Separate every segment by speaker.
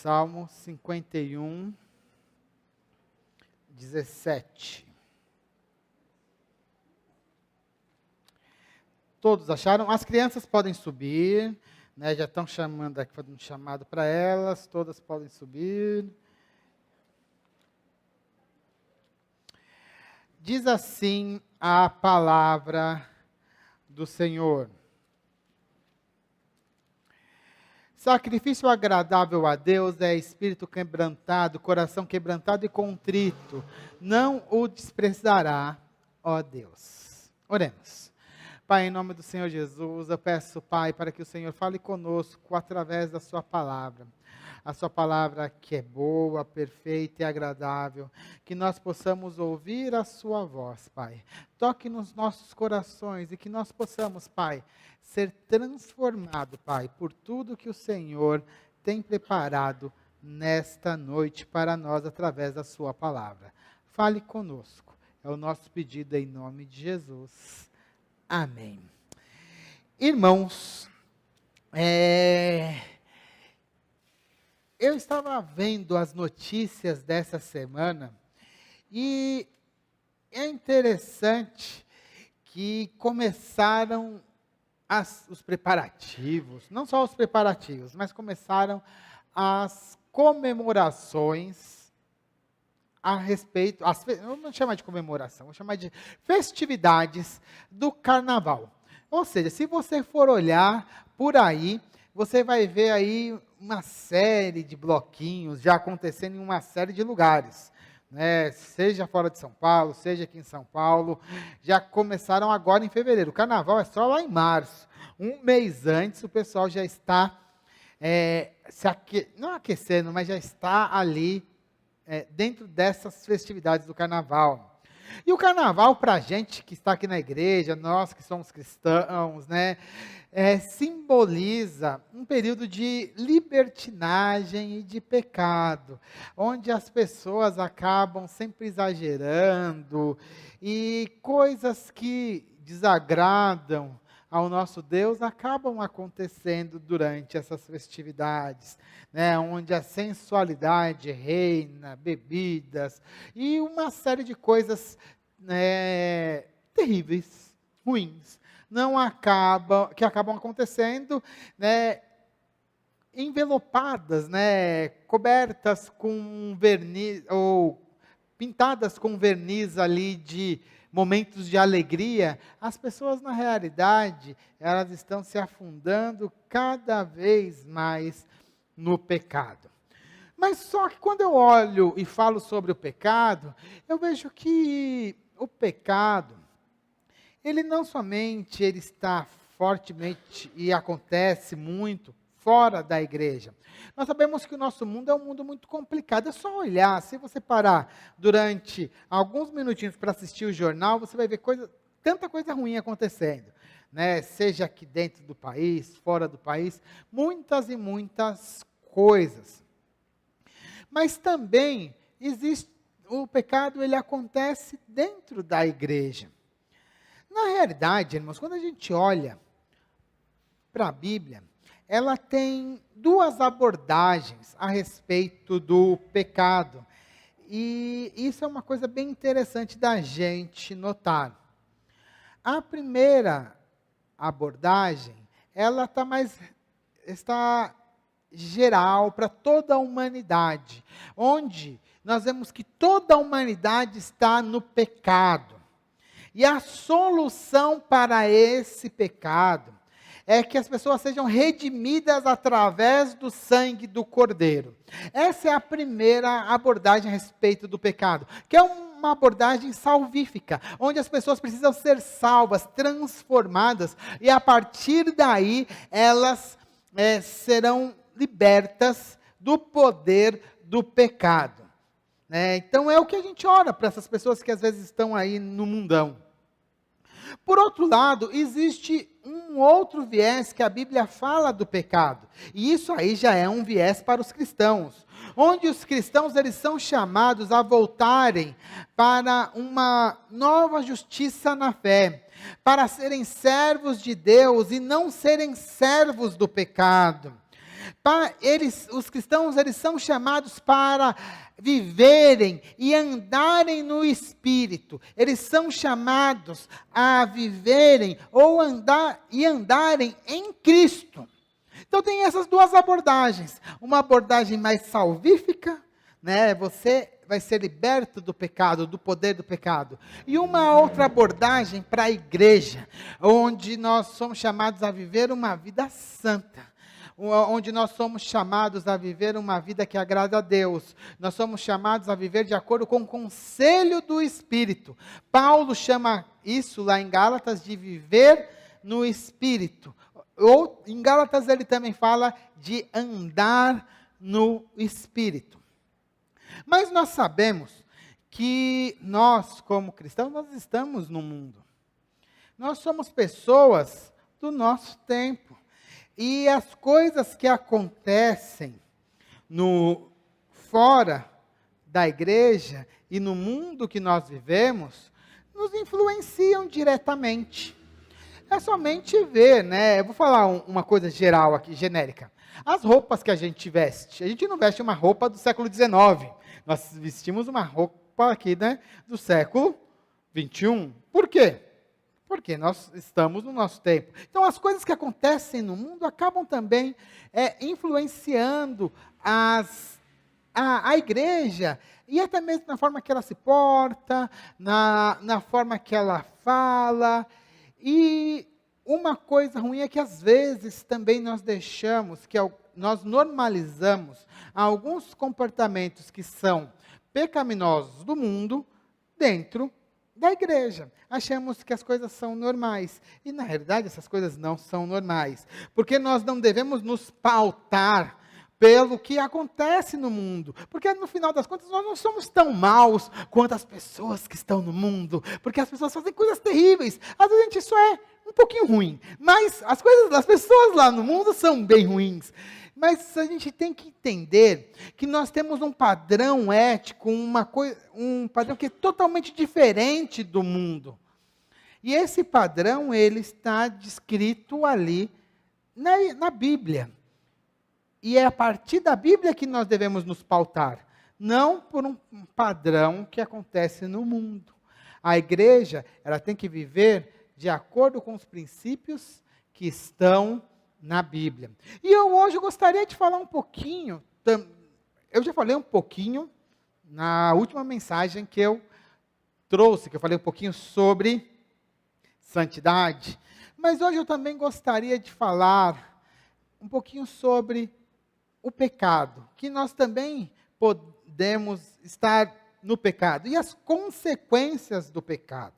Speaker 1: Salmo 51, 17. Todos acharam? As crianças podem subir, né? Já estão chamando aqui, fazendo um chamado para elas, todas podem subir. Diz assim a palavra do Senhor. Sacrifício agradável a Deus é espírito quebrantado, coração quebrantado e contrito. Não o desprezará, ó Deus. Oremos. Pai, em nome do Senhor Jesus, eu peço, Pai, para que o Senhor fale conosco através da sua palavra. A sua palavra que é boa, perfeita e agradável, que nós possamos ouvir a sua voz, Pai. Toque nos nossos corações e que nós possamos, Pai, ser transformado, Pai, por tudo que o Senhor tem preparado nesta noite para nós através da sua palavra. Fale conosco, é o nosso pedido em nome de Jesus. Amém. Irmãos, eu estava vendo as notícias dessa semana e é interessante que começaram os preparativos, não só os preparativos, mas começaram as comemorações a respeito, eu não vou chamar de comemoração, vou chamar de festividades do carnaval. Ou seja, se você for olhar por aí, você vai ver aí uma série de bloquinhos já acontecendo em uma série de lugares, né? Seja fora de São Paulo, seja aqui em São Paulo, já começaram agora em fevereiro. O carnaval é só lá em março. Um mês antes o pessoal já está não aquecendo, mas já está ali dentro dessas festividades do carnaval. E o carnaval, para a gente que está aqui na igreja, nós que somos cristãos, né, simboliza um período de libertinagem e de pecado, onde as pessoas acabam sempre exagerando e coisas que desagradam ao nosso Deus acabam acontecendo durante essas festividades, né, onde a sensualidade reina, bebidas e uma série de coisas terríveis, ruins, que acabam acontecendo, né, envelopadas, né, cobertas com verniz ou pintadas com verniz ali de momentos de alegria. As pessoas, na realidade, elas estão se afundando cada vez mais no pecado. Mas só que quando eu olho e falo sobre o pecado, eu vejo que o pecado, ele não somente ele está fortemente e acontece muito fora da igreja. Nós sabemos que o nosso mundo é um mundo muito complicado. É só olhar, se você parar durante alguns minutinhos para assistir o jornal, você vai ver tanta coisa ruim acontecendo, né? Seja aqui dentro do país, fora do país, muitas e muitas coisas. Mas também o pecado, ele acontece dentro da igreja. Na realidade, irmãos, quando a gente olha para a Bíblia, ela tem duas abordagens a respeito do pecado. E isso é uma coisa bem interessante da gente notar. A primeira abordagem, ela está geral para toda a humanidade, onde nós vemos que toda a humanidade está no pecado. E a solução para esse pecado é que as pessoas sejam redimidas através do sangue do Cordeiro. Essa é a primeira abordagem a respeito do pecado, que é uma abordagem salvífica, onde as pessoas precisam ser salvas, transformadas, e a partir daí elas serão libertas do poder do pecado. Então é o que a gente ora para essas pessoas que às vezes estão aí no mundão. Por outro lado, existe um outro viés que a Bíblia fala do pecado. E isso aí já é um viés para os cristãos. Onde os cristãos eles são chamados a voltarem para uma nova justiça na fé. Para serem servos de Deus e não serem servos do pecado. Os cristãos, eles são chamados para viverem e andarem no Espírito. Eles são chamados a viverem ou andarem em Cristo. Então tem essas duas abordagens. Uma abordagem mais salvífica, né? Você vai ser liberto do pecado, do poder do pecado. E uma outra abordagem para a igreja, onde nós somos chamados a viver uma vida santa. Onde nós somos chamados a viver uma vida que agrada a Deus. Nós somos chamados a viver de acordo com o conselho do Espírito. Paulo chama isso lá em Gálatas de viver no Espírito. Ou em Gálatas ele também fala de andar no Espírito. Mas nós sabemos que nós, como cristãos, nós estamos no mundo. Nós somos pessoas do nosso tempo. E as coisas que acontecem fora da igreja e no mundo que nós vivemos, nos influenciam diretamente. É somente ver, né? Eu vou falar uma coisa geral aqui, genérica. As roupas que a gente veste. A gente não veste uma roupa do século XIX. Nós vestimos uma roupa aqui, né, do século XXI. Por quê? Porque nós estamos no nosso tempo. Então, as coisas que acontecem no mundo acabam também influenciando a igreja, e até mesmo na forma que ela se porta, na forma que ela fala. E uma coisa ruim é que, às vezes, também nós normalizamos alguns comportamentos que são pecaminosos do mundo dentro da igreja. Achamos que as coisas são normais. E, na realidade, essas coisas não são normais. Porque nós não devemos nos pautar pelo que acontece no mundo. Porque, no final das contas, nós não somos tão maus quanto as pessoas que estão no mundo. Porque as pessoas fazem coisas terríveis. Às vezes, a gente só é um pouquinho ruim. Mas as coisas das pessoas lá no mundo são bem ruins. Mas a gente tem que entender que nós temos um padrão ético, um padrão que é totalmente diferente do mundo. E esse padrão, ele está descrito ali na Bíblia. E é a partir da Bíblia que nós devemos nos pautar, não por um padrão que acontece no mundo. A igreja, ela tem que viver de acordo com os princípios que estão na Bíblia. E hoje eu gostaria de falar um pouquinho, eu já falei um pouquinho na última mensagem que eu trouxe, que eu falei um pouquinho sobre santidade, mas hoje eu também gostaria de falar um pouquinho sobre o pecado, que nós também podemos estar no pecado, e as consequências do pecado.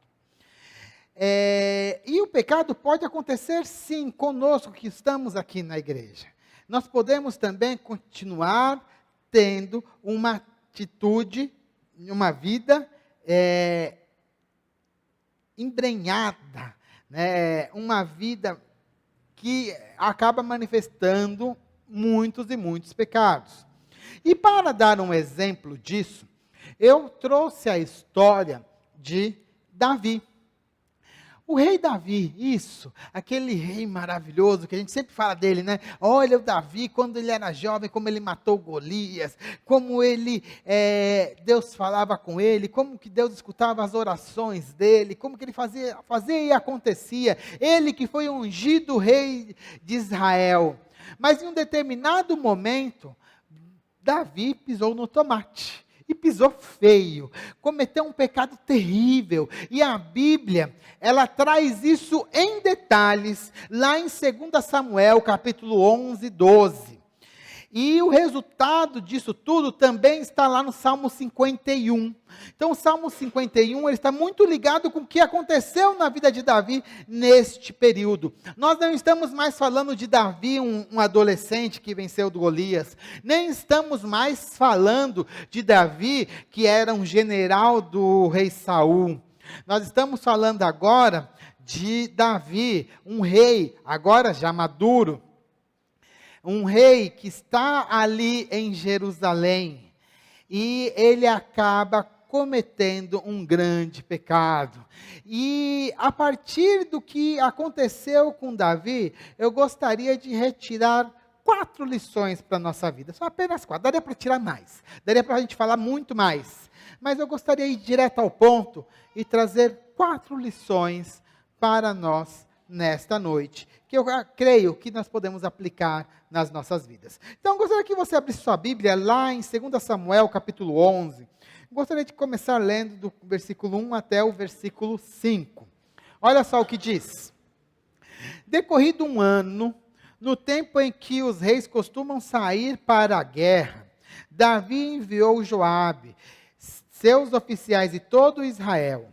Speaker 1: E o pecado pode acontecer, sim, conosco que estamos aqui na igreja. Nós podemos também continuar tendo uma atitude, uma vida embrenhada, né? Uma vida que acaba manifestando muitos e muitos pecados. E para dar um exemplo disso, eu trouxe a história de Davi. O rei Davi, aquele rei maravilhoso, que a gente sempre fala dele, né? Olha o Davi, quando ele era jovem, como ele matou Golias, como Deus falava com ele, como que Deus escutava as orações dele, como que ele fazia e acontecia. Ele que foi ungido rei de Israel. Mas em um determinado momento, Davi pisou no tomate. E pisou feio, cometeu um pecado terrível, e a Bíblia, ela traz isso em detalhes, lá em 2 Samuel, capítulo 11, 12, e o resultado disso tudo também está lá no Salmo 51, então o Salmo 51, ele está muito ligado com o que aconteceu na vida de Davi neste período. Nós não estamos mais falando de Davi, um adolescente que venceu do Golias, nem estamos mais falando de Davi, que era um general do rei Saul. Nós estamos falando agora de Davi, um rei, agora já maduro, um rei que está ali em Jerusalém, e ele acaba cometendo um grande pecado. E a partir do que aconteceu com Davi, eu gostaria de retirar 4 lições para a nossa vida, só apenas 4, daria para tirar mais, daria para a gente falar muito mais, mas eu gostaria de ir direto ao ponto e trazer 4 lições para nós nesta noite, que eu creio que nós podemos aplicar nas nossas vidas. Então, eu gostaria que você abrisse sua Bíblia lá em 2 Samuel, capítulo 11, gostaria de começar lendo do versículo 1 até o versículo 5, olha só o que diz: decorrido um ano, no tempo em que os reis costumam sair para a guerra, Davi enviou Joabe, seus oficiais e todo Israel.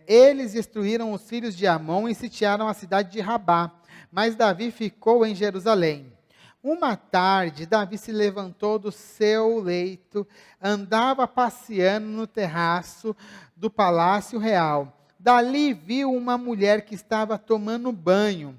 Speaker 1: Eles destruíram os filhos de Amon e sitiaram a cidade de Rabá, mas Davi ficou em Jerusalém. Uma tarde, Davi se levantou do seu leito, andava passeando no terraço do palácio real. Dali viu uma mulher que estava tomando banho.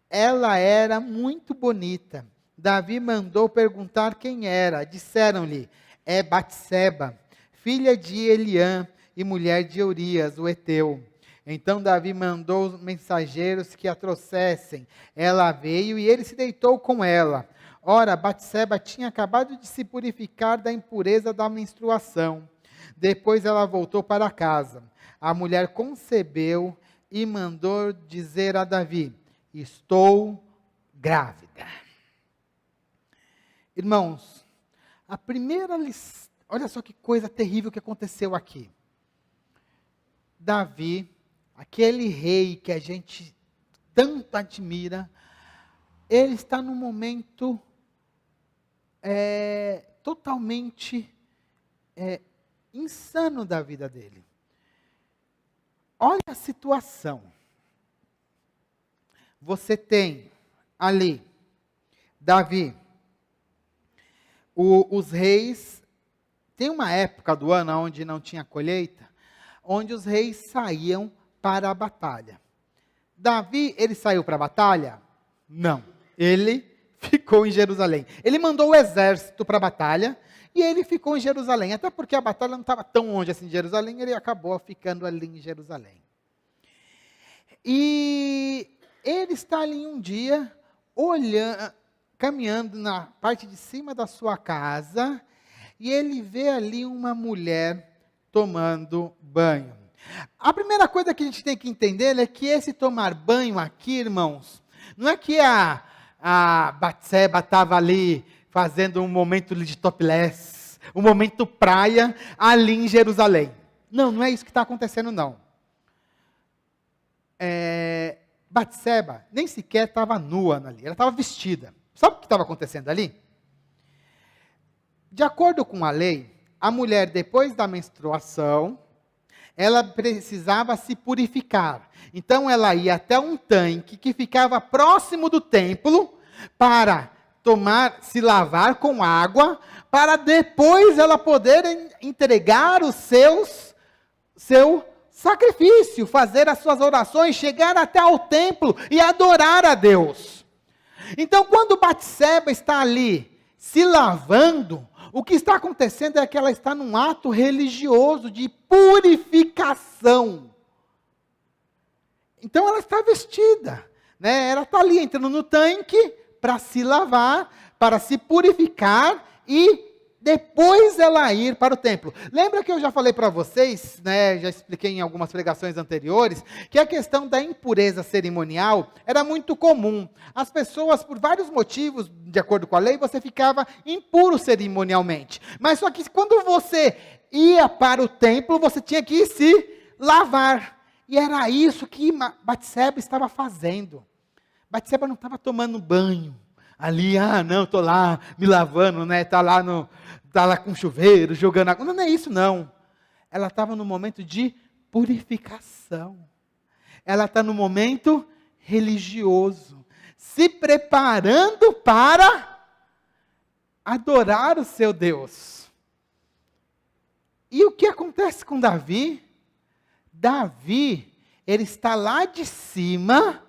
Speaker 1: Ela era muito bonita. Davi mandou perguntar quem era. Disseram-lhe: é Batseba, filha de Eliã e mulher de Urias, o heteu. Então Davi mandou os mensageiros que a trouxessem. Ela veio e ele se deitou com ela. Ora, Batseba tinha acabado de se purificar da impureza da menstruação. Depois ela voltou para casa. A mulher concebeu e mandou dizer a Davi: estou grávida. Irmãos, a primeira lição, olha só que coisa terrível que aconteceu aqui. Davi, aquele rei que a gente tanto admira, ele está num momento totalmente insano da vida dele. Olha a situação. Você tem ali, Davi, os reis, tem uma época do ano onde não tinha colheita, onde os reis saíam para a batalha. Davi, ele saiu para a batalha? Não. Ele ficou em Jerusalém. Ele mandou o exército para a batalha e ele ficou em Jerusalém. Até porque a batalha não estava tão longe assim de Jerusalém, ele acabou ficando ali em Jerusalém. E ele está ali um dia, olhando, caminhando na parte de cima da sua casa, e ele vê ali uma mulher tomando banho. A primeira coisa que a gente tem que entender é que esse tomar banho aqui, irmãos, não é que a Batseba estava ali fazendo um momento de topless, um momento praia ali em Jerusalém. Não, não é isso que está acontecendo, não. Batseba nem sequer estava nua ali, ela estava vestida. Sabe o que estava acontecendo ali? De acordo com a lei, a mulher, depois da menstruação, ela precisava se purificar. Então, ela ia até um tanque que ficava próximo do templo para se lavar com água, para depois ela poder entregar o seu sacrifício, fazer as suas orações, chegar até ao templo e adorar a Deus. Então, quando Batseba está ali se lavando, o que está acontecendo é que ela está num ato religioso de purificação. Então ela está vestida, né? Ela está ali entrando no tanque para se lavar, para se purificar e depois ela ir para o templo. Lembra que eu já falei para vocês, né, já expliquei em algumas pregações anteriores, que a questão da impureza cerimonial era muito comum. As pessoas, por vários motivos, de acordo com a lei, você ficava impuro cerimonialmente. Mas só que quando você ia para o templo, você tinha que se lavar. E era isso que Batseba estava fazendo. Batseba não estava tomando banho. Ali, não, estou lá me lavando, né? Está lá com chuveiro, jogando água. Não é isso, não. Ela estava no momento de purificação. Ela está no momento religioso, se preparando para adorar o seu Deus. E o que acontece com Davi? Davi, ele está lá de cima.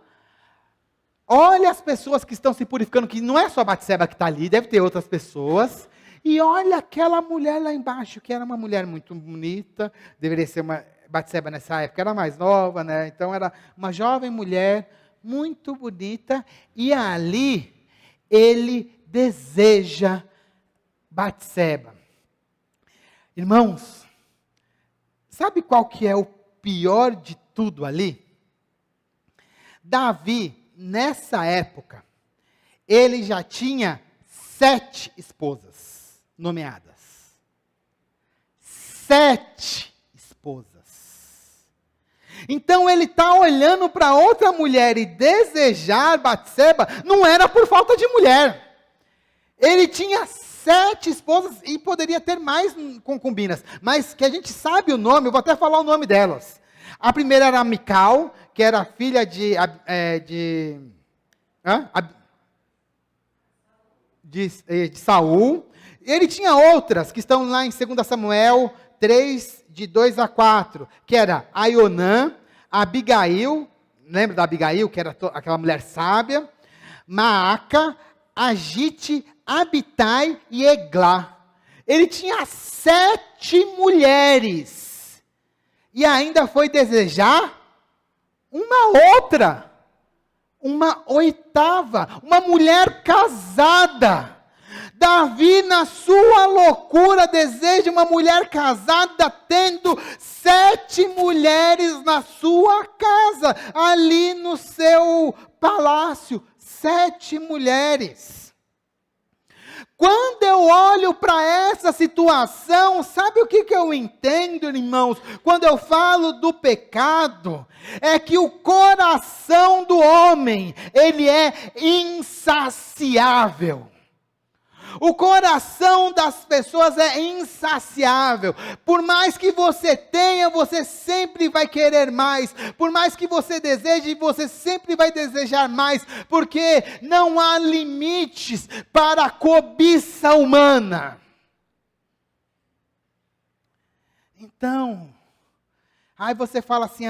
Speaker 1: Olha as pessoas que estão se purificando, que não é só a Batseba que está ali, deve ter outras pessoas. E olha aquela mulher lá embaixo, que era uma mulher muito bonita, deveria ser uma Batseba nessa época, era mais nova, né? Então era uma jovem mulher, muito bonita, e ali ele deseja Batseba. Irmãos, sabe qual que é o pior de tudo ali? Davi, nessa época, ele já tinha 7 esposas nomeadas. 7 esposas. Então ele está olhando para outra mulher e desejar Batseba, não era por falta de mulher. Ele tinha 7 esposas e poderia ter mais concubinas, mas que a gente sabe o nome, eu vou até falar o nome delas. A primeira era Mical, que era filha de Saul. Ele tinha outras que estão lá em 2 Samuel 3, de 2 a 4, que era Aionã, Abigail, lembra da Abigail, que era aquela mulher sábia, Maaca, Agite, Abitai e Eglá. Ele tinha 7 mulheres, e ainda foi desejar uma outra, uma oitava, uma mulher casada. Davi, na sua loucura, deseja uma mulher casada, tendo 7 mulheres na sua casa, ali no seu palácio, 7 mulheres. Quando eu olho para essa situação, sabe o que eu entendo, irmãos? Quando eu falo do pecado, é que o coração do homem, ele é insaciável. O coração das pessoas é insaciável. Por mais que você tenha, você sempre vai querer mais. Por mais que você deseje, você sempre vai desejar mais. Porque não há limites para a cobiça humana. Então, aí você fala assim,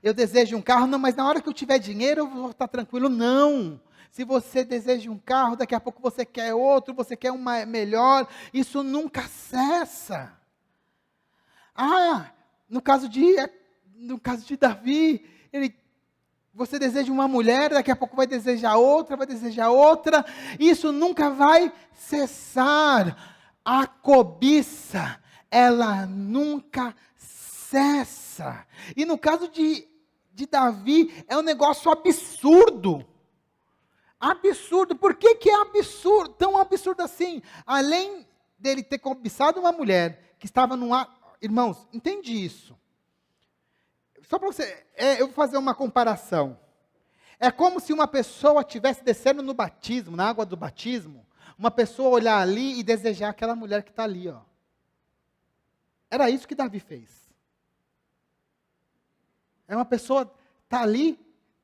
Speaker 1: eu desejo um carro. Não, mas na hora que eu tiver dinheiro, eu vou estar tranquilo. Não. Se você deseja um carro, daqui a pouco você quer outro, você quer um melhor, isso nunca cessa. No caso de Davi, você deseja uma mulher, daqui a pouco vai desejar outra, isso nunca vai cessar. A cobiça, ela nunca cessa. E no caso de Davi, é um negócio absurdo. Absurdo. Por que é absurdo? Tão absurdo assim. Além dele ter cobiçado uma mulher que estava num ato. Irmãos, entende isso? Só para você. Eu vou fazer uma comparação. É como se uma pessoa estivesse descendo no batismo, na água do batismo, uma pessoa olhar ali e desejar aquela mulher que está ali, ó. Era isso que Davi fez. É uma pessoa está ali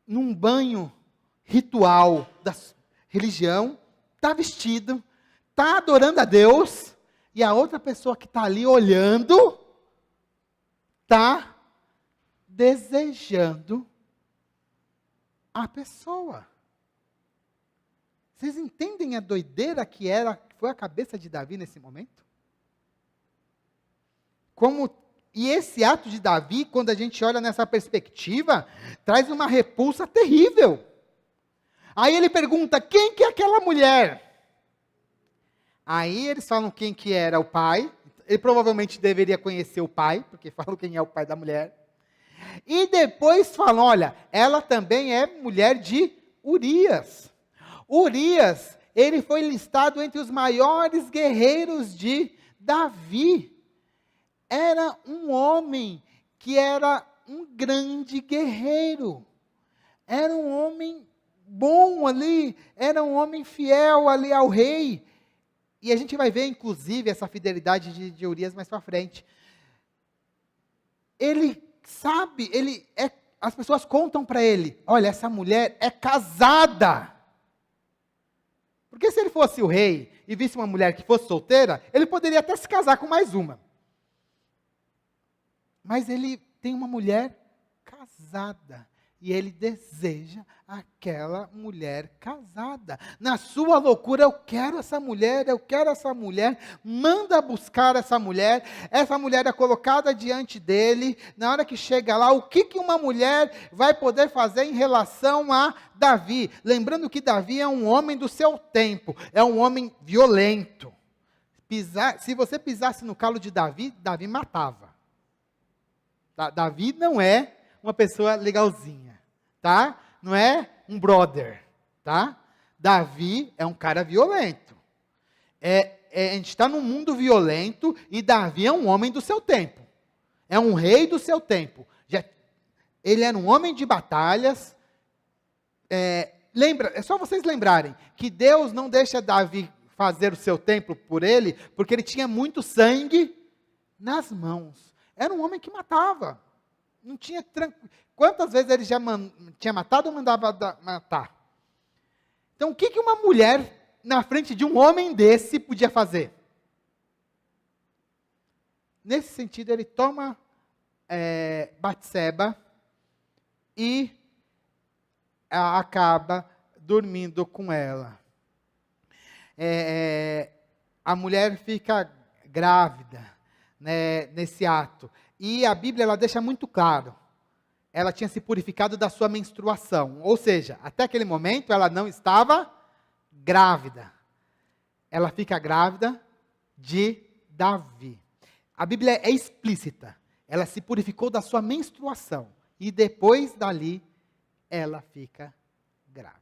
Speaker 1: num banho ritual da religião, está vestido, está adorando a Deus, e a outra pessoa que está ali olhando, está desejando a pessoa. Vocês entendem a doideira que foi a cabeça de Davi nesse momento? E esse ato de Davi, quando a gente olha nessa perspectiva, traz uma repulsa terrível. Aí ele pergunta, quem que é aquela mulher? Aí eles falam quem que era o pai. Ele provavelmente deveria conhecer o pai, porque falam quem é o pai da mulher. E depois falam, olha, ela também é mulher de Urias. Urias, ele foi listado entre os maiores guerreiros de Davi. Era um homem que era um grande guerreiro. Era um homem bom ali, era um homem fiel ali ao rei. E a gente vai ver, inclusive, essa fidelidade de Urias mais para frente. Ele sabe, as pessoas contam para ele, olha, essa mulher é casada. Porque se ele fosse o rei e visse uma mulher que fosse solteira, ele poderia até se casar com mais uma. Mas ele tem uma mulher casada. E ele deseja aquela mulher casada. Na sua loucura, eu quero essa mulher, eu quero essa mulher. Manda buscar essa mulher é colocada diante dele. Na hora que chega lá, o que uma mulher vai poder fazer em relação a Davi? Lembrando que Davi é um homem do seu tempo, é um homem violento. Se você pisasse no calo de Davi, Davi matava. Davi não é uma pessoa legalzinha, tá? Não é um brother, tá? Davi é um cara violento. A gente está num mundo violento e Davi é um homem do seu tempo. É um rei do seu tempo. Ele era um homem de batalhas. É só vocês lembrarem que Deus não deixa Davi fazer o seu templo por ele, porque ele tinha muito sangue nas mãos. Era um homem que matava. Não tinha Quantas vezes ele já tinha matado ou mandava matar? Então, o que uma mulher na frente de um homem desse podia fazer? Nesse sentido, ele toma Batseba e acaba dormindo com ela. A mulher fica grávida, né, nesse ato. E a Bíblia ela deixa muito claro. Ela tinha se purificado da sua menstruação. Ou seja, até aquele momento ela não estava grávida. Ela fica grávida de Davi. A Bíblia é explícita. Ela se purificou da sua menstruação. E depois dali, ela fica grávida.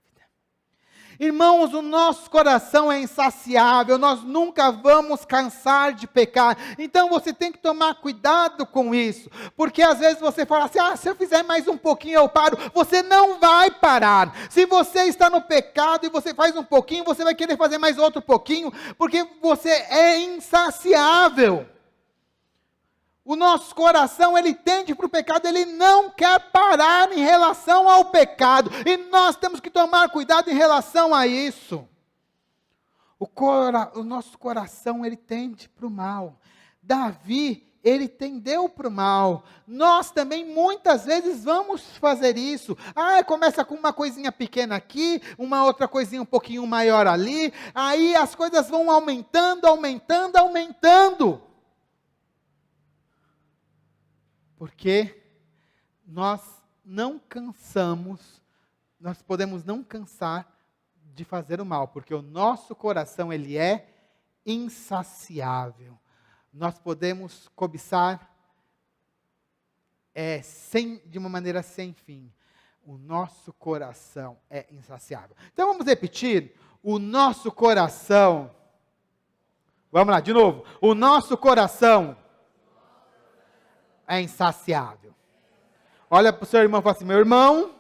Speaker 1: Irmãos, o nosso coração é insaciável, nós nunca vamos cansar de pecar, então você tem que tomar cuidado com isso, porque às vezes você fala assim, se eu fizer mais um pouquinho eu paro, você não vai parar, se você está no pecado e você faz um pouquinho, você vai querer fazer mais outro pouquinho, porque você é insaciável. O nosso coração, ele tende para o pecado, ele não quer parar em relação ao pecado. E nós temos que tomar cuidado em relação a isso. O nosso coração, ele tende para o mal. Davi, ele tendeu para o mal. Nós também, muitas vezes, vamos fazer isso. Começa com uma coisinha pequena aqui, uma outra coisinha um pouquinho maior ali. Aí as coisas vão aumentando. Porque nós não cansamos, nós podemos não cansar de fazer o mal, porque o nosso coração, ele é insaciável. Nós podemos cobiçar de uma maneira sem fim. O nosso coração é insaciável. Então vamos repetir, o nosso coração, vamos lá, de novo, o nosso coração é insaciável. Olha para o seu irmão e fala assim, meu irmão,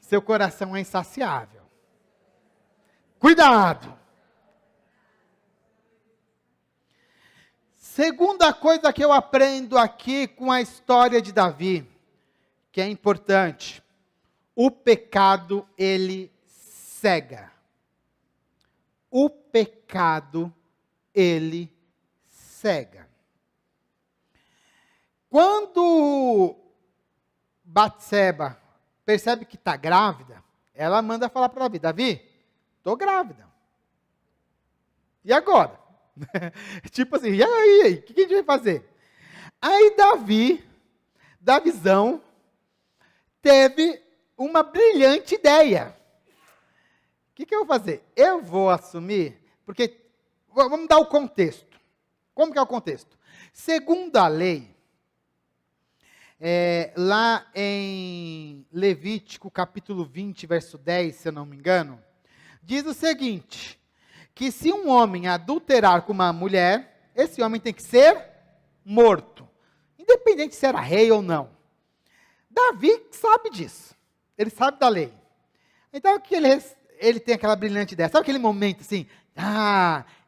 Speaker 1: seu coração é insaciável. Cuidado! Segunda coisa que eu aprendo aqui com a história de Davi, que é importante, o pecado, ele cega. O pecado, ele cega. Quando Batseba percebe que está grávida, ela manda falar para Davi, Davi, estou grávida. E agora? Tipo assim, e aí? O que a gente vai fazer? Aí Davi, da visão, teve uma brilhante ideia. O que eu vou fazer? Eu vou assumir, porque, vamos dar o contexto. Como que é o contexto? Segundo a lei, lá em Levítico capítulo 20, verso 10, se eu não me engano, diz o seguinte, que se um homem adulterar com uma mulher, esse homem tem que ser morto, independente se era rei ou não. Davi sabe disso, ele sabe da lei. Então, que ele tem aquela brilhante ideia, sabe aquele momento assim,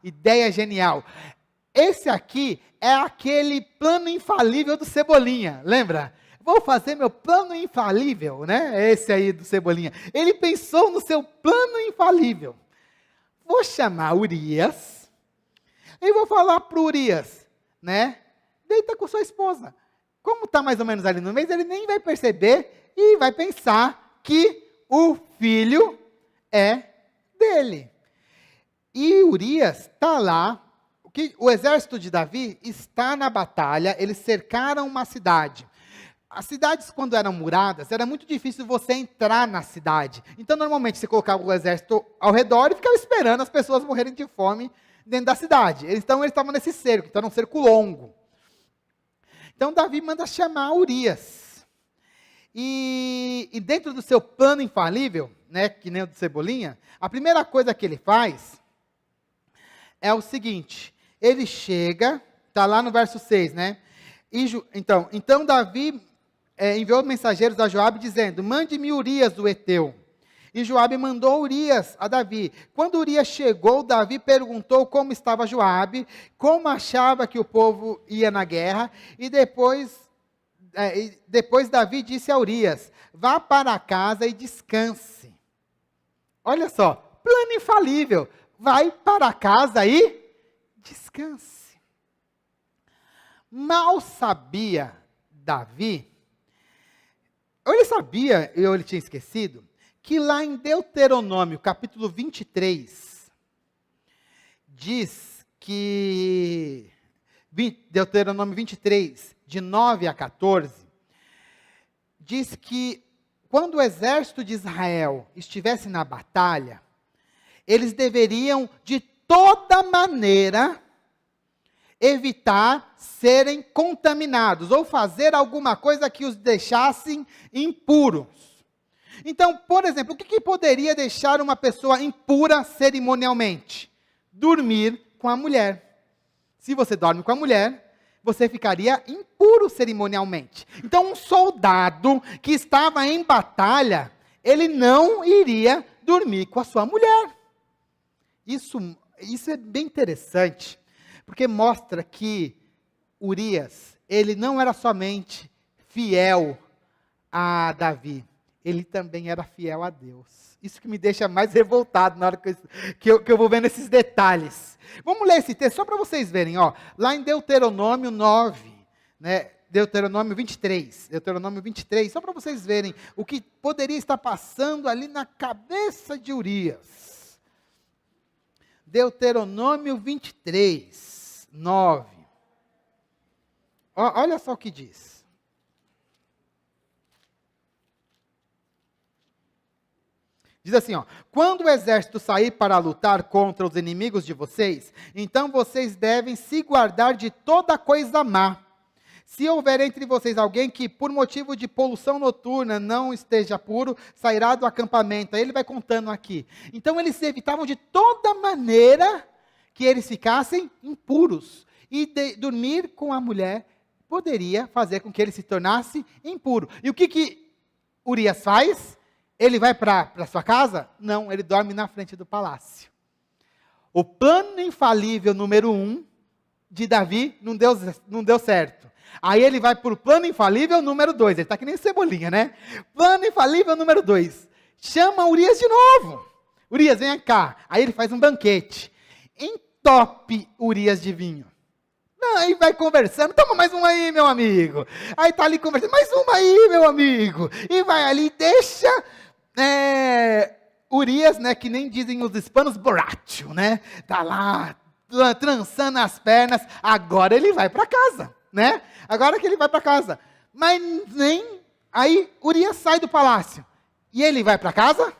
Speaker 1: ideia genial. Esse aqui é aquele plano infalível do Cebolinha, lembra? Vou fazer meu plano infalível, né? Esse aí do Cebolinha. Ele pensou no seu plano infalível. Vou chamar Urias e vou falar para Urias, né? Deita com sua esposa. Como está mais ou menos ali no mês, ele nem vai perceber, e vai pensar que o filho é dele. E Urias está lá, o exército de Davi está na batalha, eles cercaram uma cidade. As cidades, quando eram muradas, era muito difícil você entrar na cidade. Então, normalmente, você colocava o exército ao redor e ficava esperando as pessoas morrerem de fome dentro da cidade. Então, eles estavam nesse cerco, então era um cerco longo. Então, Davi manda chamar Urias. E dentro do seu plano infalível, né, que nem o de Cebolinha, a primeira coisa que ele faz é o seguinte, ele chega, está lá no verso 6, né? Então Davi enviou mensageiros a Joabe dizendo, mande-me Urias do Eteu. E Joabe mandou Urias a Davi. Quando Urias chegou, Davi perguntou como estava Joabe, como achava que o povo ia na guerra, e depois Davi disse a Urias, vá para casa e descanse. Olha só, plano infalível, vai para casa e descanse. Mal sabia Davi, ou ele sabia, ou ele tinha esquecido, que lá em Deuteronômio, capítulo 23, diz que, Deuteronômio 23, de 9 a 14, diz que quando o exército de Israel estivesse na batalha, eles deveriam, de toda maneira, evitar serem contaminados, ou fazer alguma coisa que os deixassem impuros. Então, por exemplo, o que poderia deixar uma pessoa impura cerimonialmente? Dormir com a mulher. Se você dorme com a mulher, você ficaria impuro cerimonialmente. Então, um soldado que estava em batalha, ele não iria dormir com a sua mulher. Isso é bem interessante, porque mostra que Urias, ele não era somente fiel a Davi, ele também era fiel a Deus. Isso que me deixa mais revoltado na hora que eu vou vendo esses detalhes. Vamos ler esse texto só para vocês verem, ó. Lá em Deuteronômio 9, né? Deuteronômio 23, só para vocês verem o que poderia estar passando ali na cabeça de Urias. Deuteronômio 23, 9. Olha só o que diz. Diz assim, ó, quando o exército sair para lutar contra os inimigos de vocês, então vocês devem se guardar de toda coisa má. Se houver entre vocês alguém que, por motivo de poluição noturna, não esteja puro, sairá do acampamento. Aí ele vai contando aqui. Então eles evitavam de toda maneira que eles ficassem impuros. E dormir com a mulher poderia fazer com que ele se tornasse impuro. E o que Urias faz? Ele vai para sua casa? Não, ele dorme na frente do palácio. O plano infalível número 1 de Davi não deu certo. Aí ele vai para o plano infalível número 2. Ele está que nem Cebolinha, né? Plano infalível número 2. Chama Urias de novo. Urias, vem cá. Aí ele faz um banquete. Entope Urias de vinho. Aí vai conversando, toma mais um aí, meu amigo. Aí está ali conversando, mais uma aí, meu amigo. E vai ali, deixa Urias, né, que nem dizem os hispanos, borracho, né? Está lá, trançando as pernas. Agora ele vai para casa, né? Agora que ele vai para casa. Mas nem... Aí Urias sai do palácio. E ele vai para casa?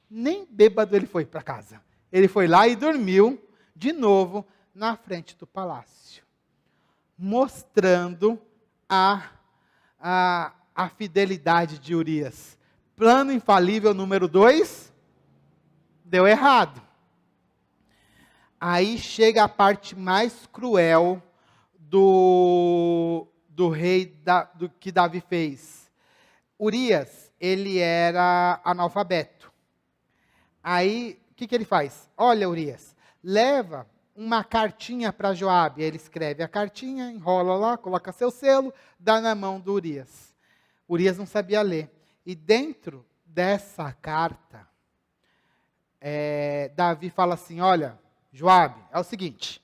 Speaker 1: Nem bêbado ele foi para casa. Ele foi lá e dormiu de novo na frente do palácio, mostrando a fidelidade de Urias. Plano infalível número 2, deu errado. Aí chega a parte mais cruel do rei do que Davi fez. Urias, ele era analfabeto. Aí, o que ele faz? Olha, Urias, leva uma cartinha para Joabe. Ele escreve a cartinha, enrola lá, coloca seu selo, dá na mão do Urias. Urias não sabia ler. E dentro dessa carta, Davi fala assim, olha, Joabe, é o seguinte,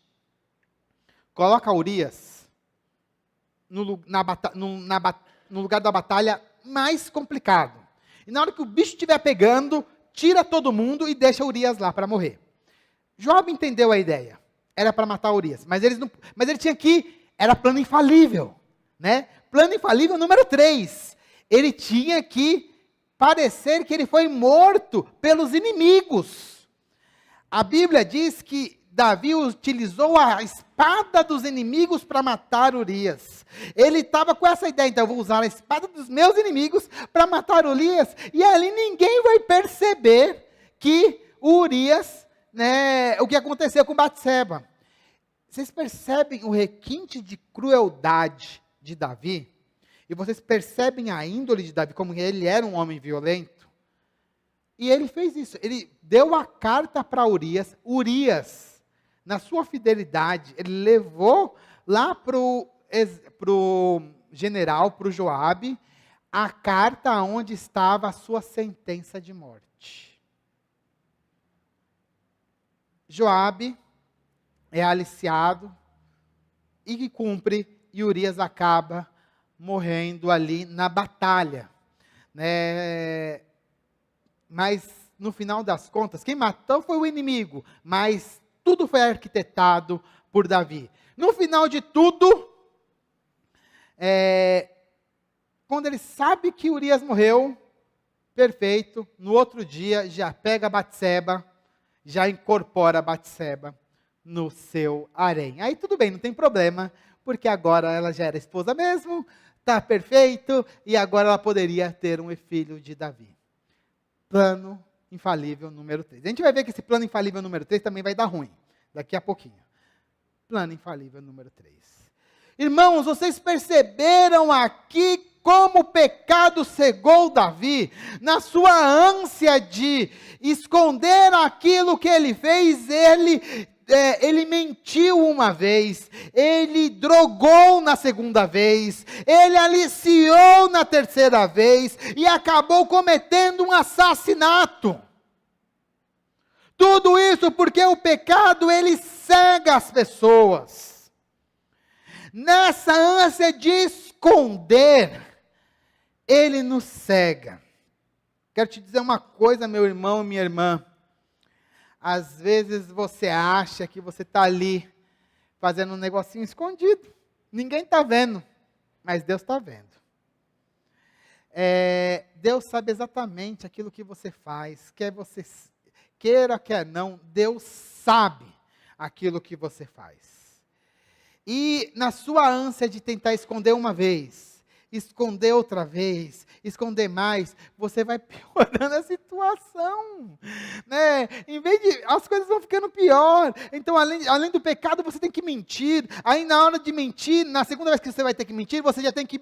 Speaker 1: coloca Urias no lugar da batalha mais complicado. E na hora que o bicho estiver pegando, tira todo mundo e deixa Urias lá para morrer. Joabe entendeu a ideia. Era para matar Urias. Mas ele tinha que... Era plano infalível. Né? Plano infalível número 3. Ele tinha que parecer que ele foi morto pelos inimigos. A Bíblia diz que Davi utilizou a espada dos inimigos para matar Urias. Ele estava com essa ideia, então eu vou usar a espada dos meus inimigos para matar Urias, e ali ninguém vai perceber que Urias, né, o que aconteceu com Batseba. Vocês percebem o requinte de crueldade de Davi? E vocês percebem a índole de Davi, como ele era um homem violento? E ele fez isso, ele deu a carta para Urias. Urias, na sua fidelidade, ele levou lá para o general, para o Joabe, a carta onde estava a sua sentença de morte. Joabe é aliciado e cumpre, e Urias acaba morrendo ali na batalha. Né? Mas, no final das contas, quem matou foi o inimigo, mas tudo foi arquitetado por Davi. No final de tudo, quando ele sabe que Urias morreu, perfeito, no outro dia já pega Batseba, já incorpora Batseba no seu harém. Aí tudo bem, não tem problema, porque agora ela já era esposa mesmo, está perfeito, e agora ela poderia ter um filho de Davi. Plano infalível número 3. A gente vai ver que esse plano infalível número 3 também vai dar ruim, daqui a pouquinho. Plano infalível número 3. Irmãos, vocês perceberam aqui como o pecado cegou Davi? Na sua ânsia de esconder aquilo que ele fez, ele mentiu uma vez, ele drogou na segunda vez, ele aliciou na terceira vez e acabou cometendo um assassinato. Tudo isso porque o pecado, ele cega as pessoas. Nessa ânsia de esconder, ele nos cega. Quero te dizer uma coisa, meu irmão e minha irmã. Às vezes você acha que você está ali fazendo um negocinho escondido. Ninguém está vendo, mas Deus está vendo. Deus sabe exatamente aquilo que você faz, quer você queira, quer não, Deus sabe aquilo que você faz. E na sua ânsia de tentar esconder uma vez, esconder outra vez, esconder mais, você vai piorando a situação, né? Em vez de, as coisas vão ficando pior. Então, além do pecado, você tem que mentir. Aí, na hora de mentir, na segunda vez que você vai ter que mentir, você já tem que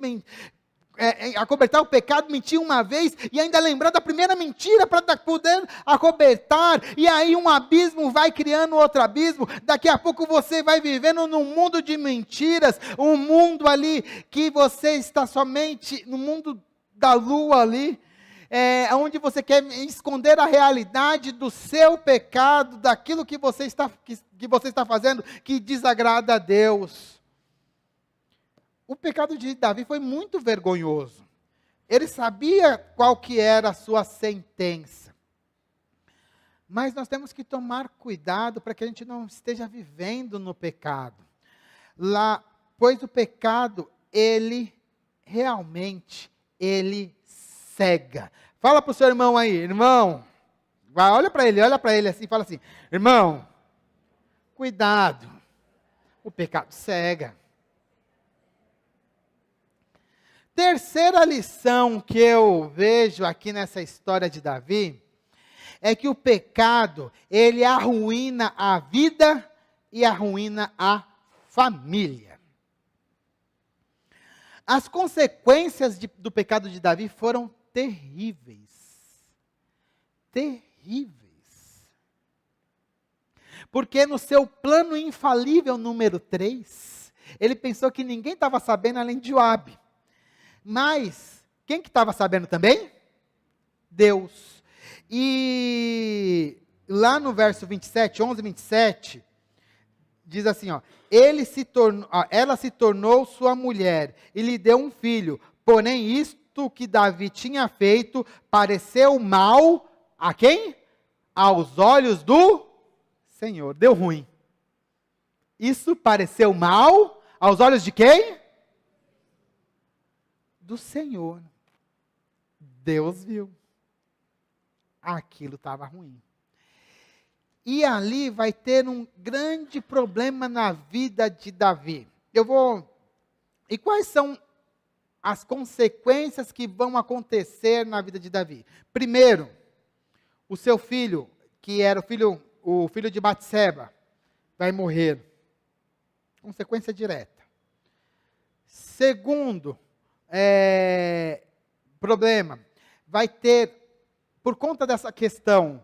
Speaker 1: acobertar o pecado, mentir uma vez, e ainda lembrar da primeira mentira para poder acobertar, e aí um abismo vai criando outro abismo. Daqui a pouco você vai vivendo num mundo de mentiras, um mundo ali que você está somente no mundo da lua ali, onde você quer esconder a realidade do seu pecado, daquilo que você está fazendo, que desagrada a Deus. O pecado de Davi foi muito vergonhoso. Ele sabia qual que era a sua sentença. Mas nós temos que tomar cuidado para que a gente não esteja vivendo no pecado. Pois o pecado, ele cega. Fala para o seu irmão aí, irmão. Olha para ele assim, fala assim, irmão, cuidado, o pecado cega. Terceira lição que eu vejo aqui nessa história de Davi, é que o pecado, ele arruína a vida e arruína a família. As consequências do pecado de Davi foram terríveis. Terríveis. Porque no seu plano infalível número 3, ele pensou que ninguém estava sabendo além de Joabe. Mas, quem que estava sabendo também? Deus. E lá no verso 27, 11 e 27, diz assim, ela se tornou sua mulher e lhe deu um filho, porém isto que Davi tinha feito pareceu mal a quem? Aos olhos do Senhor. Deu ruim. Isso pareceu mal aos olhos de quem? Do Senhor. Deus viu. Aquilo estava ruim. E ali vai ter um grande problema na vida de Davi. E quais são as consequências que vão acontecer na vida de Davi? Primeiro, o seu filho, que era o filho de Batseba, vai morrer. Consequência direta. Segundo problema, vai ter, por conta dessa questão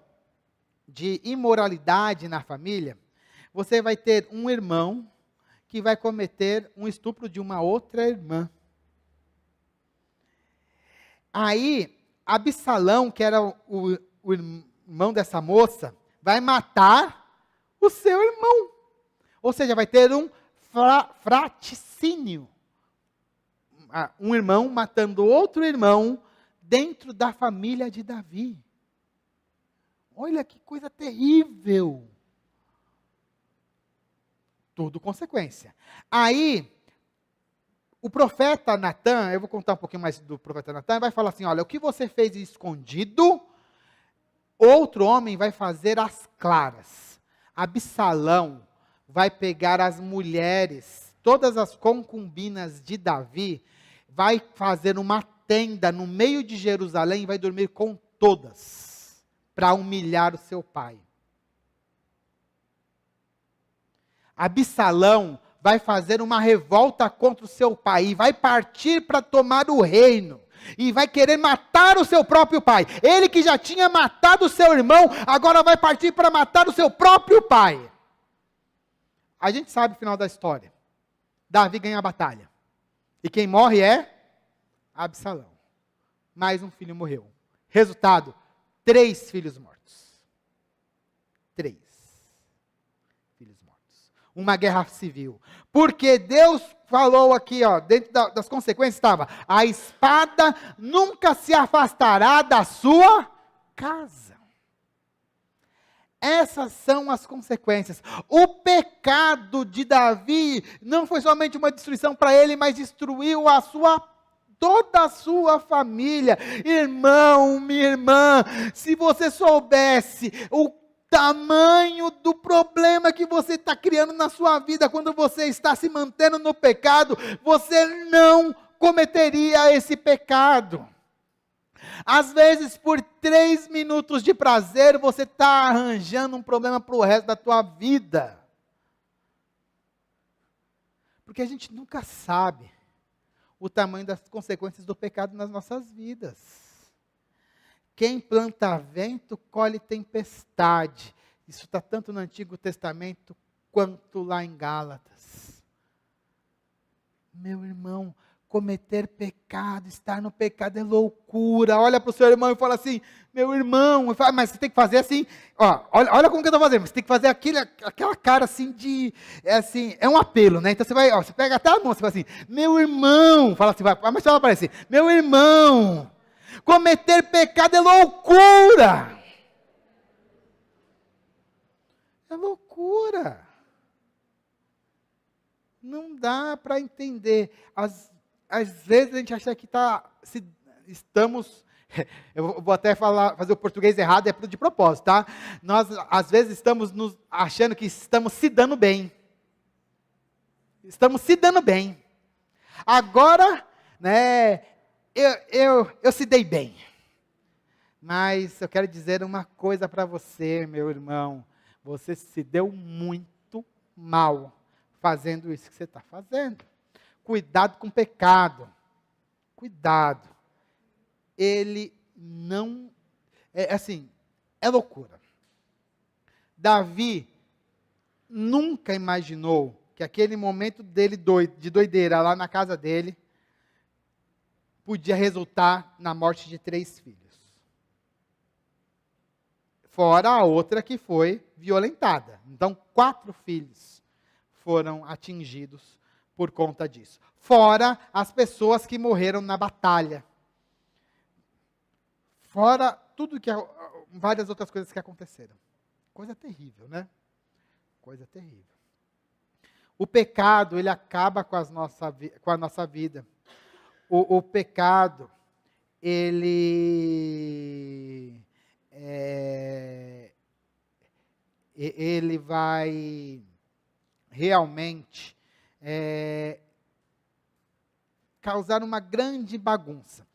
Speaker 1: de imoralidade na família, você vai ter um irmão que vai cometer um estupro de uma outra irmã. Aí, Absalão, que era o irmão dessa moça, vai matar o seu irmão. Ou seja, vai ter um fraticínio. Um irmão matando outro irmão dentro da família de Davi. Olha que coisa terrível. Tudo consequência. Aí, o profeta Natan, eu vou contar um pouquinho mais do profeta Natan, vai falar assim, olha, o que você fez escondido, outro homem vai fazer às claras. Absalão vai pegar as mulheres, todas as concubinas de Davi, vai fazer uma tenda no meio de Jerusalém e vai dormir com todas, para humilhar o seu pai. Absalão vai fazer uma revolta contra o seu pai, e vai partir para tomar o reino, e vai querer matar o seu próprio pai. Ele que já tinha matado o seu irmão, agora vai partir para matar o seu próprio pai. A gente sabe o final da história. Davi ganha a batalha. E quem morre é Absalão. Mais um filho morreu. Resultado, 3 filhos mortos. 3 filhos mortos. Uma guerra civil. Porque Deus falou aqui, ó, dentro das consequências estava, a espada nunca se afastará da sua casa. Essas são as consequências. O pecado de Davi não foi somente uma destruição para ele, mas destruiu toda a sua família. Irmão, minha irmã, se você soubesse o tamanho do problema que você está criando na sua vida, quando você está se mantendo no pecado, você não cometeria esse pecado. Às vezes, por 3 minutos de prazer, você está arranjando um problema para o resto da tua vida. Porque a gente nunca sabe o tamanho das consequências do pecado nas nossas vidas. Quem planta vento, colhe tempestade. Isso está tanto no Antigo Testamento, quanto lá em Gálatas. Meu irmão, cometer pecado, estar no pecado é loucura. Olha para o seu irmão e fala assim, meu irmão, falo, mas você tem que fazer assim, ó, olha como que eu estou fazendo, você tem que fazer aquela cara assim é um apelo, né? Então você pega até a mão, você fala assim, meu irmão, fala assim, mas só vai aparecer, meu irmão, cometer pecado é loucura. É loucura. Não dá para entender. Às vezes a gente acha que estamos, eu vou até fazer o português errado, é de propósito, tá? Nós, às vezes, estamos achando que estamos se dando bem. Estamos se dando bem. Agora, né, eu se dei bem. Mas eu quero dizer uma coisa para você, meu irmão. Você se deu muito mal fazendo isso que você está fazendo. Cuidado com o pecado. Cuidado. Ele não... é loucura. Davi nunca imaginou que aquele momento dele de doideira lá na casa dele podia resultar na morte de 3 filhos. Fora a outra que foi violentada. Então, 4 filhos foram atingidos por conta disso. Fora as pessoas que morreram na batalha. Fora tudo que várias outras coisas que aconteceram. Coisa terrível, né? Coisa terrível. O pecado, ele acaba com a nossa vida. O pecado, ele vai realmente causar uma grande bagunça.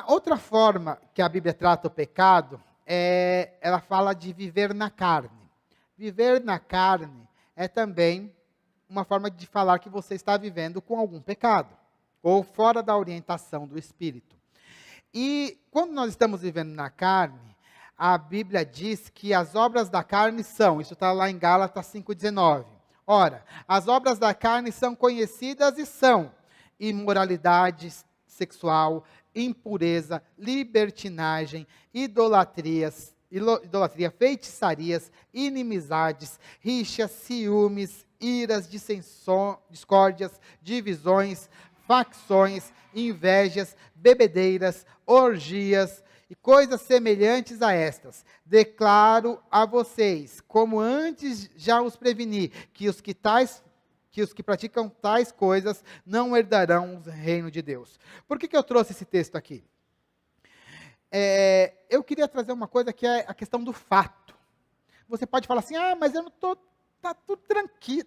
Speaker 1: Outra forma que a Bíblia trata o pecado, ela fala de viver na carne. Viver na carne é também uma forma de falar que você está vivendo com algum pecado, ou fora da orientação do Espírito. E quando nós estamos vivendo na carne, a Bíblia diz que as obras da carne são, isso está lá em Gálatas 5,19. Ora, as obras da carne são conhecidas e são imoralidade sexual, impureza, libertinagem, idolatria, feitiçarias, inimizades, rixas, ciúmes, iras, discórdias, divisões, facções, invejas, bebedeiras, orgias e coisas semelhantes a estas. Declaro a vocês, como antes já os preveni, que os que praticam tais coisas não herdarão o reino de Deus. Por que eu trouxe esse texto aqui? Eu queria trazer uma coisa que é a questão do fato. Você pode falar assim, mas eu não estou, está tudo tranquilo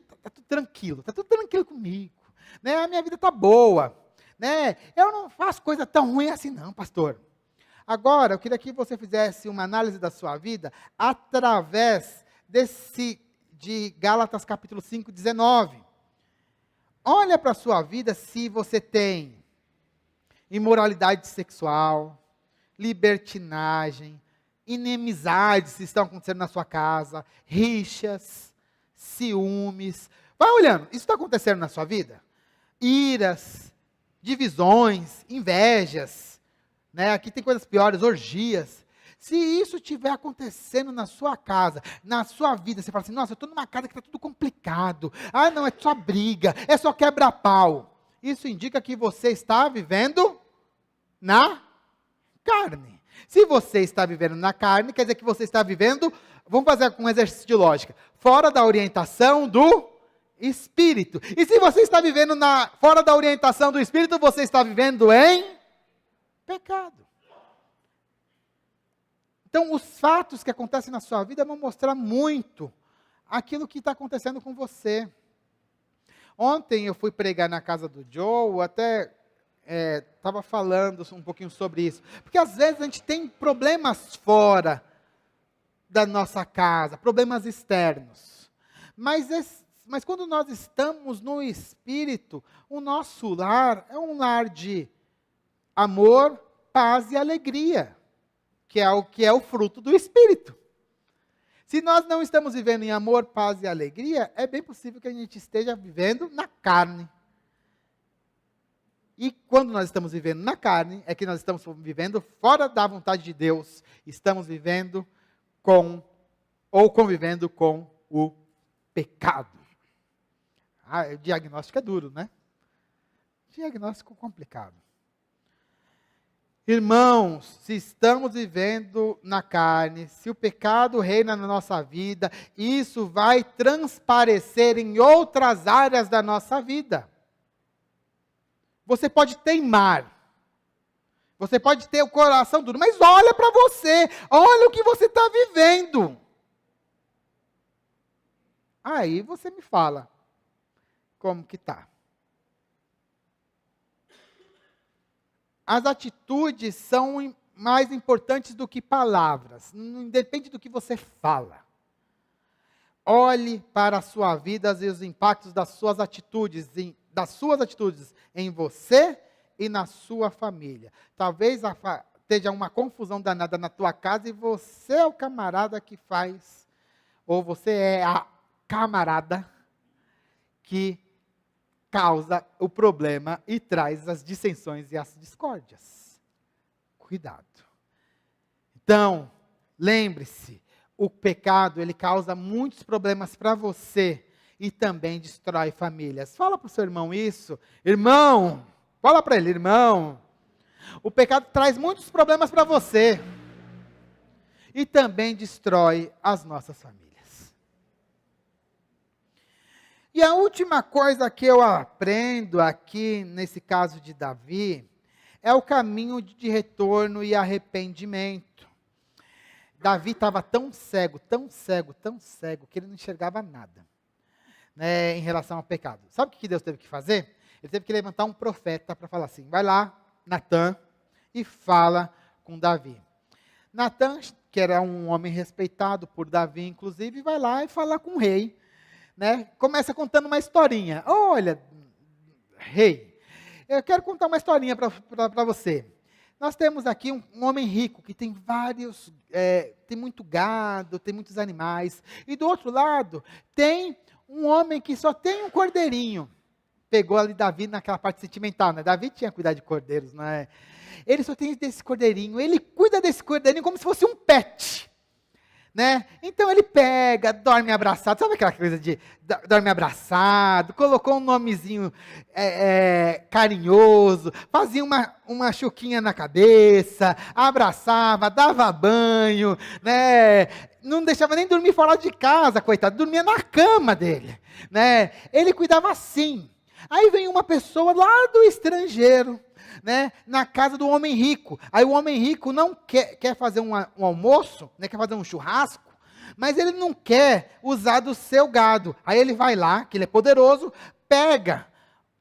Speaker 1: comigo, né? A minha vida está boa, né? Eu não faço coisa tão ruim assim não, pastor. Agora, eu queria que você fizesse uma análise da sua vida através de Gálatas capítulo 5, 19. Olha para a sua vida se você tem imoralidade sexual, libertinagem, inimizades se estão acontecendo na sua casa, rixas, ciúmes. Vai olhando, isso está acontecendo na sua vida? Iras, divisões, invejas, né? Aqui tem coisas piores, orgias. Se isso estiver acontecendo na sua casa, na sua vida, você fala assim, nossa, eu estou numa casa que está tudo complicado. Não, é só briga, é só quebra-pau. Isso indica que você está vivendo na carne. Se você está vivendo na carne, quer dizer que você está vivendo, vamos fazer um exercício de lógica, fora da orientação do Espírito. E se você está vivendo fora da orientação do Espírito, você está vivendo em pecado. Então, os fatos que acontecem na sua vida vão mostrar muito aquilo que está acontecendo com você. Ontem eu fui pregar na casa do Joe, até estava falando um pouquinho sobre isso. Porque às vezes a gente tem problemas fora da nossa casa, problemas externos. Mas quando nós estamos no Espírito, o nosso lar é um lar de amor, paz e alegria, que é o fruto do Espírito. Se nós não estamos vivendo em amor, paz e alegria, é bem possível que a gente esteja vivendo na carne. E quando nós estamos vivendo na carne, é que nós estamos vivendo fora da vontade de Deus. Estamos vivendo convivendo com o pecado. O diagnóstico é duro, né? Diagnóstico complicado. Irmãos, se estamos vivendo na carne, se o pecado reina na nossa vida, isso vai transparecer em outras áreas da nossa vida. Você pode teimar, você pode ter o coração duro, mas olha para você, olha o que você está vivendo. Aí você me fala, como que está? As atitudes são mais importantes do que palavras. Não depende do que você fala. Olhe para a sua vida e os impactos das suas atitudes em você e na sua família. Talvez esteja uma confusão danada na tua casa e você é o camarada que faz, ou você é a camarada que causa o problema e traz as dissensões e as discórdias. Cuidado. Então, lembre-se, o pecado, ele causa muitos problemas para você e também destrói famílias. Fala para o seu irmão isso. Irmão, fala para ele, irmão, O pecado traz muitos problemas para você. E também destrói as nossas famílias. E a última coisa que eu aprendo aqui, nesse caso de Davi, é o caminho de retorno e arrependimento. Davi estava tão cego, que ele não enxergava nada, né, em relação ao pecado. Sabe o que Deus teve que fazer? Ele teve que levantar um profeta para falar assim, vai lá, Natã, e fala com Davi. Natã, que era um homem respeitado por Davi, inclusive, vai lá e fala com o rei, né? Começa contando uma historinha. Olha, rei, eu quero contar uma historinha para você. Nós temos aqui um homem rico que tem tem muito gado, tem muitos animais. E do outro lado, tem um homem que só tem um cordeirinho. Pegou ali Davi naquela parte sentimental, né? Davi tinha cuidado de cordeiros, não é? Ele só tem desse cordeirinho, ele cuida desse cordeirinho como se fosse um pet, né? Então ele pega, dorme abraçado, sabe aquela coisa de dorme abraçado, colocou um nomezinho carinhoso, fazia uma chuquinha na cabeça, abraçava, dava banho, né? Não deixava nem dormir fora de casa, coitado, dormia na cama dele, né? Ele cuidava assim. Aí vem uma pessoa lá do estrangeiro, né, na casa do homem rico. Aí o homem rico não quer fazer um almoço, né, quer fazer um churrasco, mas ele não quer usar do seu gado. Aí ele vai lá, que ele é poderoso, pega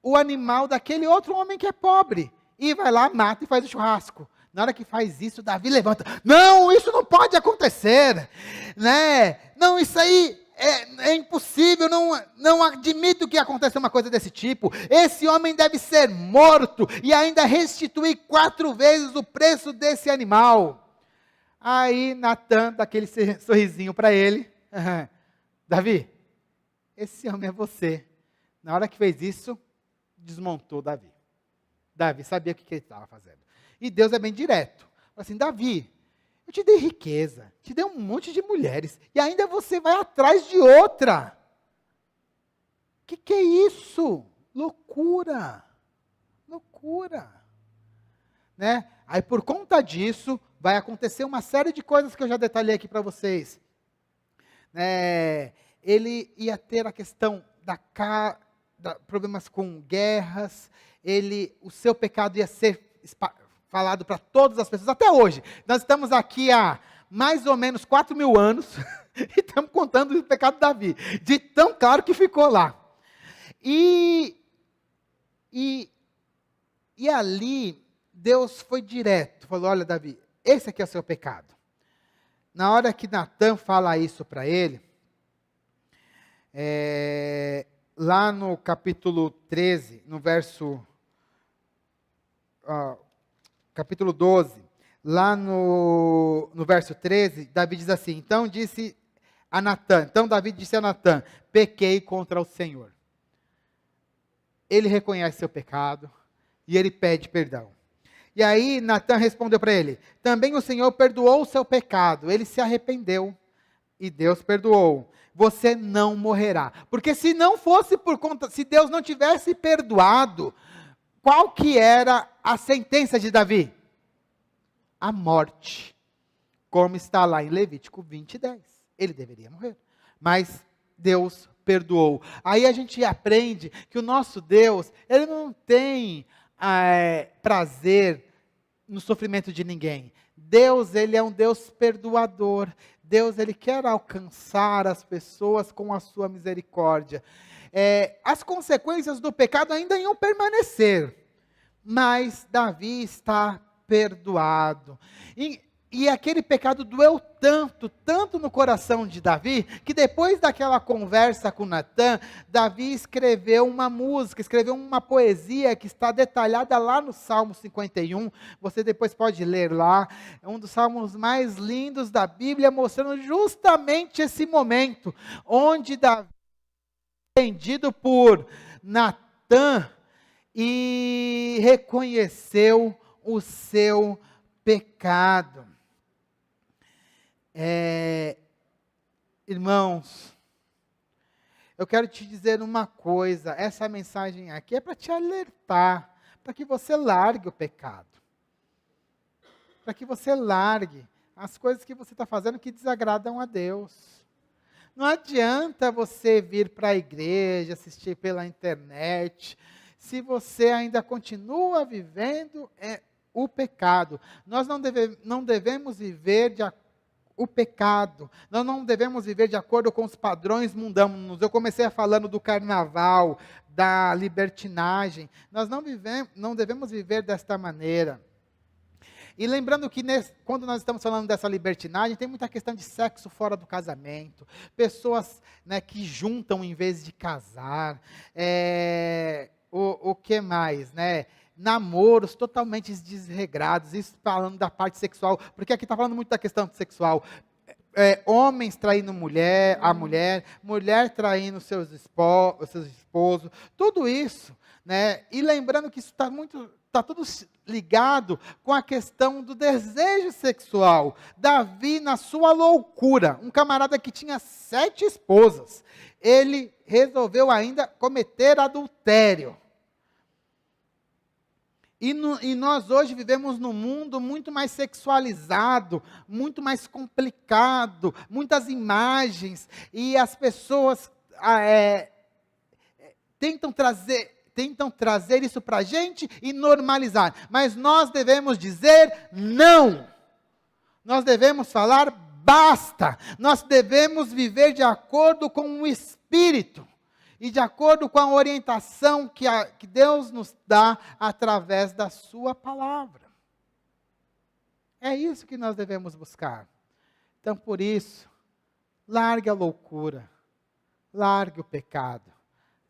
Speaker 1: o animal daquele outro homem que é pobre, e vai lá, mata e faz o churrasco. Na hora que faz isso, Davi levanta, não, isso não pode acontecer, né? Não, isso aí é impossível, não admito que aconteça uma coisa desse tipo. Esse homem deve ser morto e ainda restituir 4 vezes o preço desse animal. Aí Natã dá aquele sorrisinho para ele. Davi, esse homem é você. Na hora que fez isso, desmontou Davi. Davi sabia o que ele estava fazendo. E Deus é bem direto. Fala assim, Davi, eu te dei riqueza, te dei um monte de mulheres, e ainda você vai atrás de outra. Que é isso? Loucura. Loucura. Né? Aí por conta disso, vai acontecer uma série de coisas que eu já detalhei aqui para vocês. Ele ia ter a questão problemas com guerras, o seu pecado ia ser falado para todas as pessoas, até hoje. Nós estamos aqui há mais ou menos 4.000 anos, e estamos contando o pecado de Davi, de tão claro que ficou lá. E ali, Deus foi direto, falou, olha Davi, esse aqui é o seu pecado. Na hora que Natã fala isso para ele, lá no capítulo 13, no verso... capítulo 12, lá no verso 13, Davi diz assim, então Davi disse a Natã, pequei contra o Senhor. Ele reconhece seu pecado, e ele pede perdão. E aí Natã respondeu para ele, também o Senhor perdoou o seu pecado, ele se arrependeu, e Deus perdoou. Você não morrerá. Porque se não fosse se Deus não tivesse perdoado, qual que era a sentença de Davi? A morte. Como está lá em Levítico 20:10. Ele deveria morrer. Mas Deus perdoou. Aí a gente aprende que o nosso Deus, ele não tem prazer no sofrimento de ninguém. Deus, ele é um Deus perdoador. Deus, ele quer alcançar as pessoas com a sua misericórdia. As consequências do pecado ainda iam permanecer, mas Davi está perdoado. E aquele pecado doeu tanto no coração de Davi, que depois daquela conversa com Natã, Davi escreveu uma música, escreveu uma poesia que está detalhada lá no Salmo 51, você depois pode ler lá, é um dos salmos mais lindos da Bíblia, mostrando justamente esse momento, onde Davi, entendido por Natã, e reconheceu o seu pecado. Irmãos, eu quero te dizer uma coisa, essa mensagem aqui é para te alertar, para que você largue o pecado. para que você largue as coisas que você está fazendo que desagradam a Deus. Não adianta você vir para a igreja, assistir pela internet, se você ainda continua vivendo o pecado. Nós não devemos viver o pecado. Nós não devemos viver de acordo com os padrões mundanos. Eu comecei falando do carnaval, da libertinagem. Nós não devemos viver desta maneira. E lembrando que quando nós estamos falando dessa libertinagem, tem muita questão de sexo fora do casamento, pessoas, né, que juntam em vez de casar, o que mais, né? Namoros totalmente desregrados, isso falando da parte sexual, porque aqui está falando muito da questão sexual. Homens traindo a mulher, mulher traindo seus esposos, tudo isso, né? E lembrando que isso está tudo ligado com a questão do desejo sexual. Davi, na sua loucura, um camarada que tinha 7 esposas, ele resolveu ainda cometer adultério. E nós hoje vivemos num mundo muito mais sexualizado, muito mais complicado, muitas imagens, e as pessoas tentam trazer isso para a gente e normalizar. Mas nós devemos dizer não. Nós devemos falar basta. Nós devemos viver de acordo com o Espírito. E de acordo com a orientação que Deus nos dá através da sua palavra. É isso que nós devemos buscar. Então, por isso, largue a loucura, largue o pecado,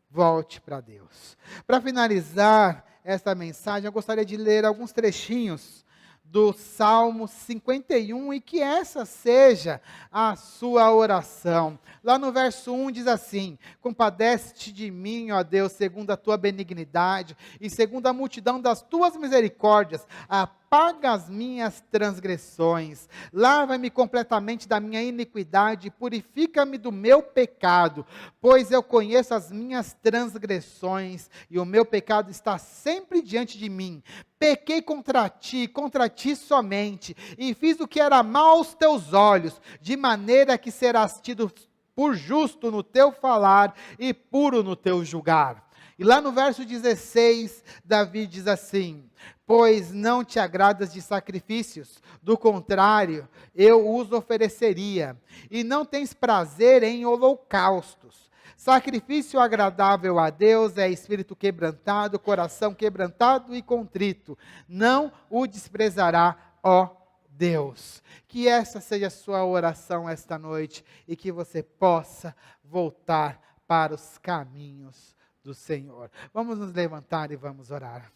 Speaker 1: volte para Deus. Para finalizar esta mensagem, eu gostaria de ler alguns trechinhos do Salmo 51, e que essa seja a sua oração. Lá no verso 1 diz assim: compadece-te de mim, ó Deus, segundo a tua benignidade, e segundo a multidão das tuas misericórdias, apaga as minhas transgressões, lava-me completamente da minha iniquidade, purifica-me do meu pecado, pois eu conheço as minhas transgressões, e o meu pecado está sempre diante de mim. Pequei contra ti somente, e fiz o que era mal aos teus olhos, de maneira que serás tido por justo no teu falar e puro no teu julgar. E lá no verso 16, Davi diz assim: pois não te agradas de sacrifícios, do contrário, eu os ofereceria, e não tens prazer em holocaustos. Sacrifício agradável a Deus é espírito quebrantado, coração quebrantado e contrito. Não o desprezará, ó Deus. Que essa seja a sua oração esta noite e que você possa voltar para os caminhos do Senhor. Vamos nos levantar e vamos orar.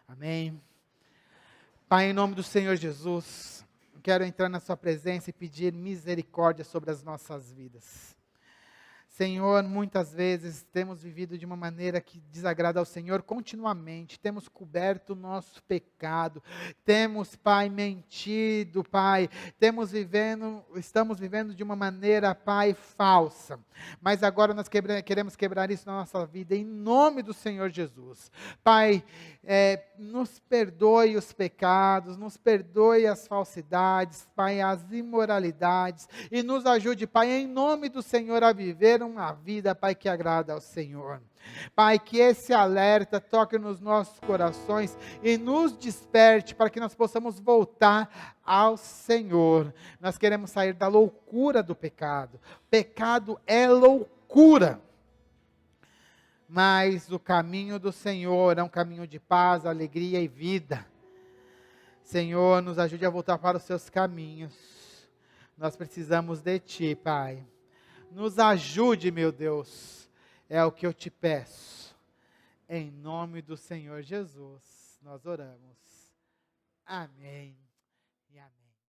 Speaker 1: Amém. Pai, em nome do Senhor Jesus, quero entrar na sua presença e pedir misericórdia sobre as nossas vidas. Senhor, muitas vezes temos vivido de uma maneira que desagrada ao Senhor continuamente, temos coberto o nosso pecado, temos, Pai, mentido, Pai, estamos vivendo de uma maneira, Pai, falsa, mas agora nós queremos quebrar isso na nossa vida, em nome do Senhor Jesus. Pai, nos perdoe os pecados, nos perdoe as falsidades, Pai, as imoralidades, e nos ajude, Pai, em nome do Senhor, a viver uma vida, Pai, que agrada ao Senhor. Pai, que esse alerta toque nos nossos corações e nos desperte para que nós possamos voltar ao Senhor. Nós queremos sair da loucura do pecado. Pecado é loucura. Mas o caminho do Senhor é um caminho de paz, alegria e vida. Senhor, nos ajude a voltar para os seus caminhos. Nós precisamos de Ti, Pai. Nos ajude, meu Deus, é o que eu te peço. Em nome do Senhor Jesus, nós oramos. Amém e amém.